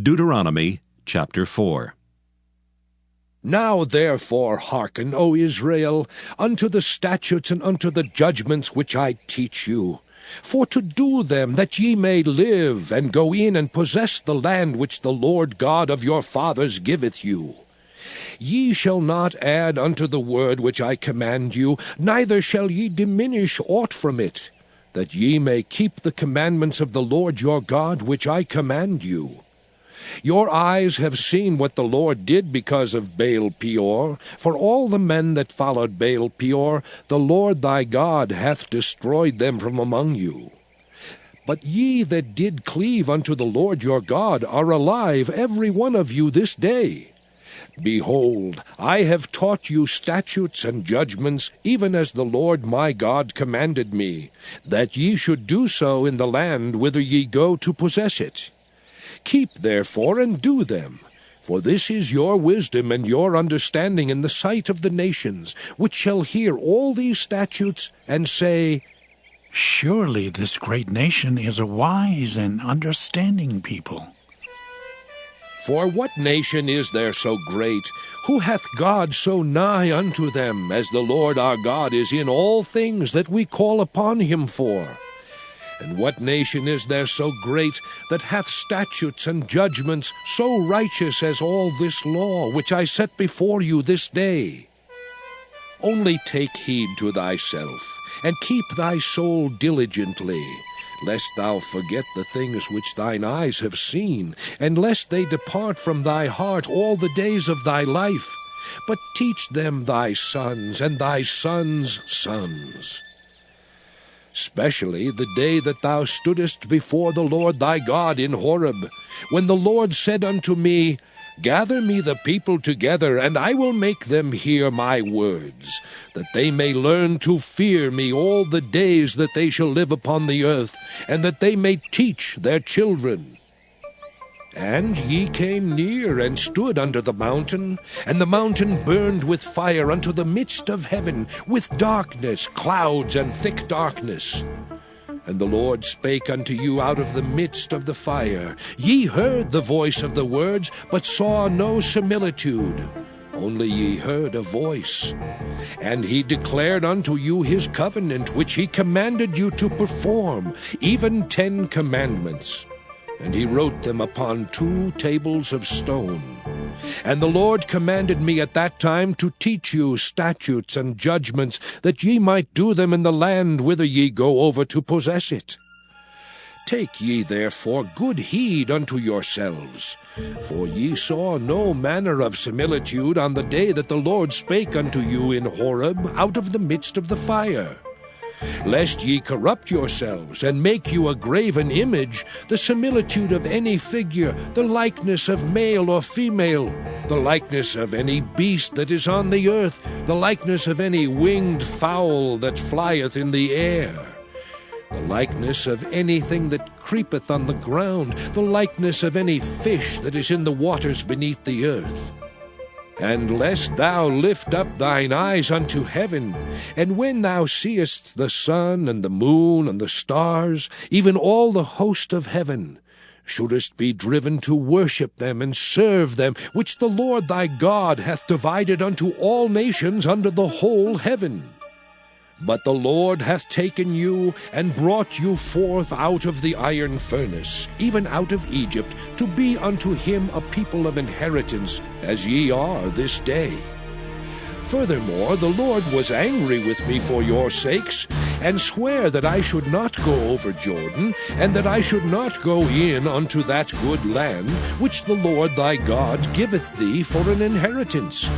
Deuteronomy chapter 4. Now therefore hearken, O Israel, unto the statutes and unto the judgments which I teach you, for to do them, that ye may live, and go in and possess the land which the Lord God of your fathers giveth you. Ye shall not add unto the word which I command you, neither shall ye diminish aught from it, that ye may keep the commandments of the Lord your God which I command you. Your eyes have seen what the Lord did because of Baal-peor. For all the men that followed Baal-peor, the Lord thy God hath destroyed them from among you. But ye that did cleave unto the Lord your God are alive, every one of you this day. Behold, I have taught you statutes and judgments, even as the Lord my God commanded me, that ye should do so in the land whither ye go to possess it. Keep therefore and do them, for this is your wisdom and your understanding in the sight of the nations, which shall hear all these statutes, and say, Surely this great nation is a wise and understanding people. For what nation is there so great? Who hath God so nigh unto them, as the Lord our God is in all things that we call upon him for? And what nation is there so great, that hath statutes and judgments so righteous as all this law, which I set before you this day? Only take heed to thyself, and keep thy soul diligently, lest thou forget the things which thine eyes have seen, and lest they depart from thy heart all the days of thy life. But teach them thy sons and thy sons' sons. Specially the day that thou stoodest before the Lord thy God in Horeb, when the Lord said unto me, Gather me the people together, and I will make them hear my words, that they may learn to fear me all the days that they shall live upon the earth, and that they may teach their children. And ye came near and stood under the mountain, and the mountain burned with fire unto the midst of heaven, with darkness, clouds, and thick darkness. And the Lord spake unto you out of the midst of the fire. Ye heard the voice of the words, but saw no similitude, only ye heard a voice. And he declared unto you his covenant, which he commanded you to perform, even 10 commandments. And he wrote them upon 2 tables of stone. And the Lord commanded me at that time to teach you statutes and judgments, that ye might do them in the land whither ye go over to possess it. Take ye therefore good heed unto yourselves, for ye saw no manner of similitude on the day that the Lord spake unto you in Horeb out of the midst of the fire. Lest ye corrupt yourselves, and make you a graven image, the similitude of any figure, the likeness of male or female, the likeness of any beast that is on the earth, the likeness of any winged fowl that flieth in the air, the likeness of anything that creepeth on the ground, the likeness of any fish that is in the waters beneath the earth. And lest thou lift up thine eyes unto heaven, and when thou seest the sun and the moon and the stars, even all the host of heaven, shouldest be driven to worship them and serve them, which the Lord thy God hath divided unto all nations under the whole heaven. But the Lord hath taken you, and brought you forth out of the iron furnace, even out of Egypt, to be unto him a people of inheritance, as ye are this day. Furthermore, the Lord was angry with me for your sakes, and sware that I should not go over Jordan, and that I should not go in unto that good land, which the Lord thy God giveth thee for an inheritance.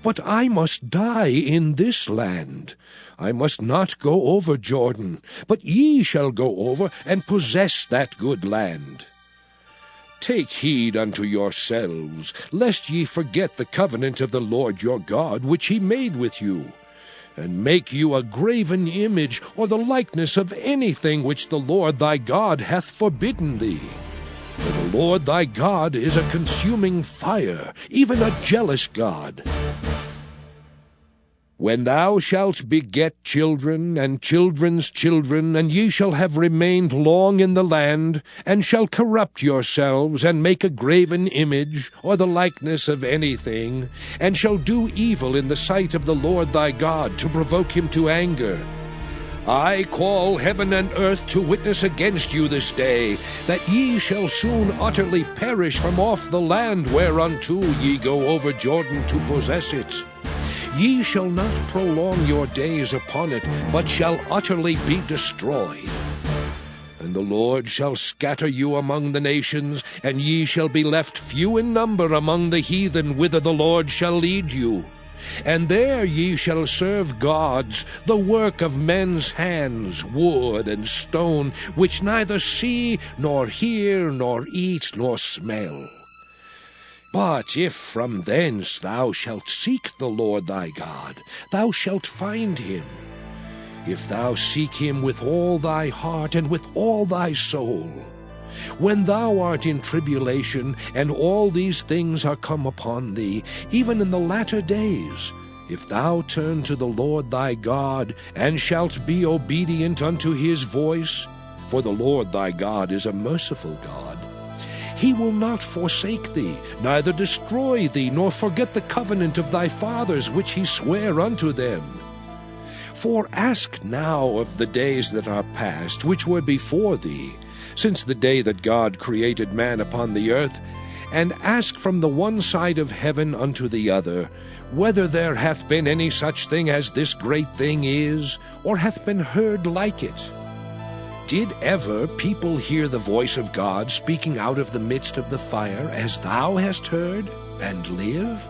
But I must die in this land. I must not go over Jordan, but ye shall go over and possess that good land. Take heed unto yourselves, lest ye forget the covenant of the Lord your God, which he made with you, and make you a graven image, or the likeness of anything which the Lord thy God hath forbidden thee. For the Lord thy God is a consuming fire, even a jealous God. When thou shalt beget children, and children's children, and ye shall have remained long in the land, and shall corrupt yourselves, and make a graven image, or the likeness of anything, and shall do evil in the sight of the Lord thy God, to provoke him to anger, I call heaven and earth to witness against you this day, that ye shall soon utterly perish from off the land whereunto ye go over Jordan to possess it. Ye shall not prolong your days upon it, but shall utterly be destroyed. And the Lord shall scatter you among the nations, and ye shall be left few in number among the heathen whither the Lord shall lead you. And there ye shall serve gods, the work of men's hands, wood and stone, which neither see, nor hear, nor eat, nor smell. But if from thence thou shalt seek the Lord thy God, thou shalt find him. If thou seek him with all thy heart and with all thy soul. When thou art in tribulation, and all these things are come upon thee, even in the latter days, if thou turn to the Lord thy God, and shalt be obedient unto his voice, for the Lord thy God is a merciful God, he will not forsake thee, neither destroy thee, nor forget the covenant of thy fathers which he sware unto them. For ask now of the days that are past, which were before thee, since the day that God created man upon the earth, and ask from the one side of heaven unto the other, whether there hath been any such thing as this great thing is, or hath been heard like it. Did ever people hear the voice of God speaking out of the midst of the fire, as thou hast heard, and live?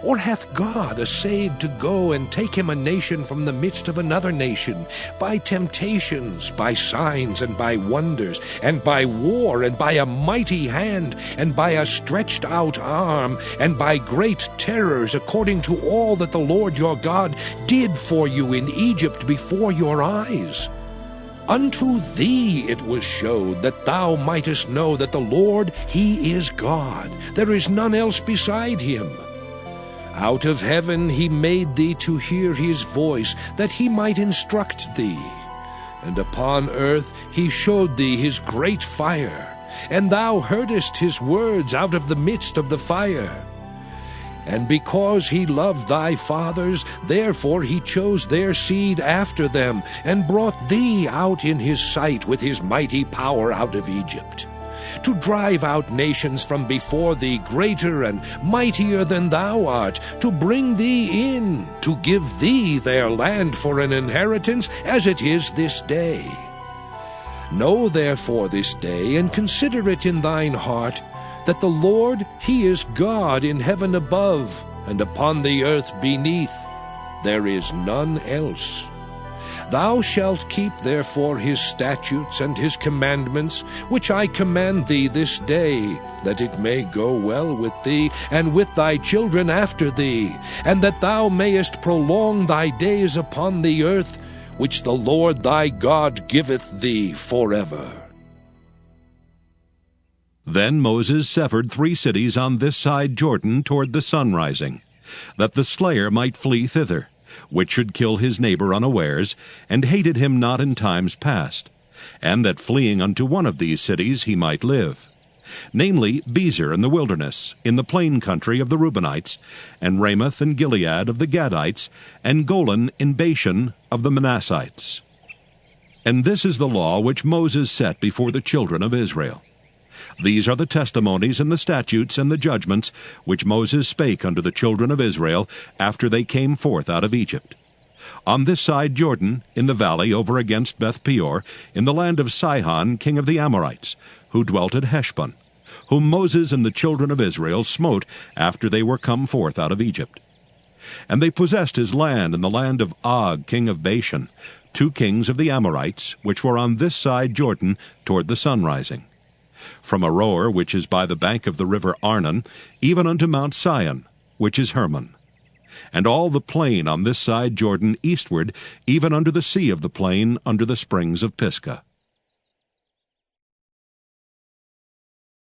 Or hath God essayed to go and take him a nation from the midst of another nation, by temptations, by signs, and by wonders, and by war, and by a mighty hand, and by a stretched out arm, and by great terrors, according to all that the Lord your God did for you in Egypt before your eyes? Unto thee it was showed, that thou mightest know that the Lord, he is God. There is none else beside him. Out of heaven he made thee to hear his voice, that he might instruct thee. And upon earth he showed thee his great fire, and thou heardest his words out of the midst of the fire. And because he loved thy fathers, therefore he chose their seed after them, and brought thee out in his sight with his mighty power out of Egypt, to drive out nations from before thee greater and mightier than thou art, to bring thee in, to give thee their land for an inheritance, as it is this day. Know therefore this day, and consider it in thine heart, that the Lord, he is God in heaven above, and upon the earth beneath. There is none else. Thou shalt keep therefore his statutes and his commandments, which I command thee this day, that it may go well with thee, and with thy children after thee, and that thou mayest prolong thy days upon the earth, which the Lord thy God giveth thee forever. Then Moses severed 3 cities on this side Jordan toward the sunrising, that the slayer might flee thither, which should kill his neighbor unawares, and hated him not in times past, and that fleeing unto one of these cities he might live, namely Bezer in the wilderness, in the plain country of the Reubenites, and Ramoth and Gilead of the Gadites, and Golan in Bashan of the Manassites. And this is the law which Moses set before the children of Israel. These are the testimonies and the statutes and the judgments which Moses spake unto the children of Israel after they came forth out of Egypt. On this side Jordan, in the valley over against Beth-peor, in the land of Sihon king of the Amorites, who dwelt at Heshbon, whom Moses and the children of Israel smote after they were come forth out of Egypt. And they possessed his land in the land of Og king of Bashan, 2 kings of the Amorites, which were on this side Jordan toward the sunrising, from Aroer, which is by the bank of the river Arnon, even unto Mount Sion, which is Hermon, and all the plain on this side Jordan eastward, even unto the sea of the plain under the springs of Pisgah.